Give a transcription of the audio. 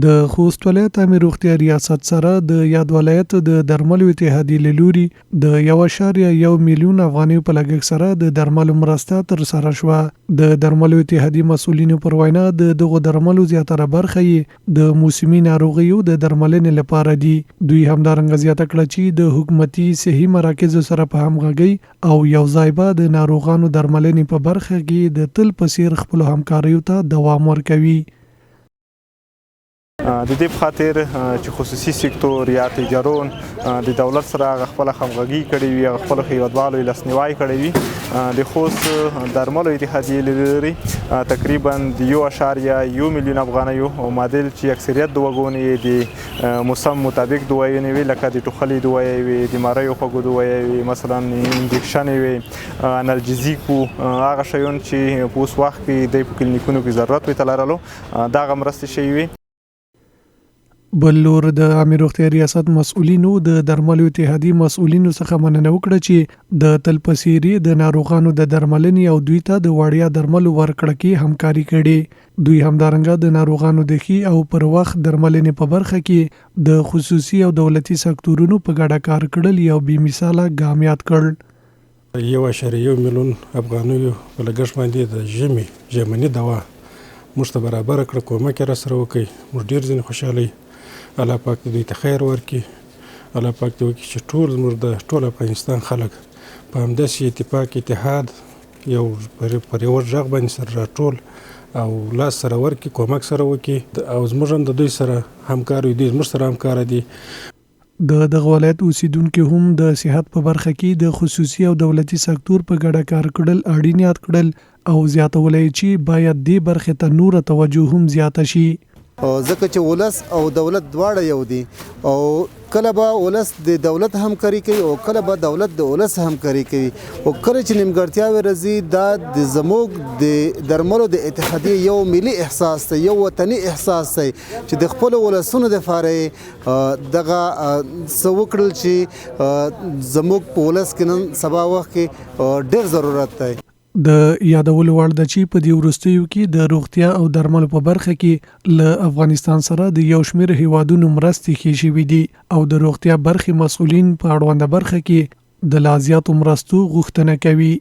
د خوست ولایت عامه روغتیا ریاست سره د یاد ولایت د درملو اتحادیې له لوري د 1.1 میلیون افغانۍ په لګښت سره د درملو مرسته تر سره شوه. د درملو اتحادیې مسؤلینو پر وینا د دغو درملو زیاتره برخه یې د موسمي ناروغیو د درملنې لپاره دي. دوی همدارنګه زیاته کړه چې د حکومتي صحي مراکزو سره په همغږۍ او یو ځای به د ناروغانو درملنې په برخه کې د تل په څیر خپل همکاریو ته دوام ورکوي. د دې په خاطر چې خصوصي سکتور یا تجارون د دولت سره خپل همغږي کړې وي، خپل هیوادوالو لاسنیوي کړی وي. د خوست درملو اتحادیې لري تقریبا د 1.1 میلیون افغانیو معادل چې اکثریت د وګونې د موسم مطابق دوايانې وي، لکه د ټوخلې دوايي وي، د مریو خوږو دوايي وي، مثلا انجکشن وي، انالجزیک هغه شیون چې په اوس وخت کې د کلینیکونو کې ضرورت وي تلرلو دغه مرستې شوي وي. بل لور د عامه روغتیا ریاست مسؤلینو د درملو اتحادیې مسؤلینو څخه مننه وکړه چې د تلپسیري د ناروغانو د درملنې او دوی ته د وړیا درملو ورکړه کې همکاري کړې. دوی همدارنګه د ناروغانو د ښې او پر وخت درملنې په برخه کې د خصوصي او دولتي سکتورونو په ګډه کار کړل یو بې مثاله ګام یاد کړ. 1.1 میلیون افغانیو په لګښت باندې د ژمني دوا موږ ته برابر کړه، کومک یې راسره وکړي. موږ ډېر ځینې خوشحاله الله پاک دوی ته خیر ورکړي. الله پاک دې وکړي چې ټول زموږ د ټول افغانستان خلک په همداسې اتفاق اتحاد یو پر یو غږ باندې سره راټول او لاس سره ورکړي، کومک سره وکړي او زموږ هم د دوی سره همکار وي، دوی زموږ سره همکاره دي. د دغه ولایت اوسیدونکو هم د صحت په برخه کې د خصوصي او دولتي سکتور په ګډه کار کړل اړین یاد کړل او زیاتولای چې باید دې برخه ته نور توجه هم زیاته شي. ځکه چې ولس او دولت دواړه یو دي او کله به ولس د دولت همکاري کوي او کله به دولت د ولس همکاري کوي او کله چې نیمګړتیاوې راځي دا د زموږ د درملو د اتحادیې یو ملي احساس دی، یو وطني احساس دی چې د خپل ولسونو دپاره دغه څه وکړل چې زموږ په ولس کې نن سبا وخت کې ډېر ضرورت دی. د یادولو وړ ده چې په دې وروستیو کې د روغتیا او درملو په برخه کې له افغانستان سره د یو شمېر هیوادونو مرستې ښې شوي دي او د روغتیا برخې مسؤلین په اړونده برخه کې د لا زیاتو مرستو غوښتنه کوي.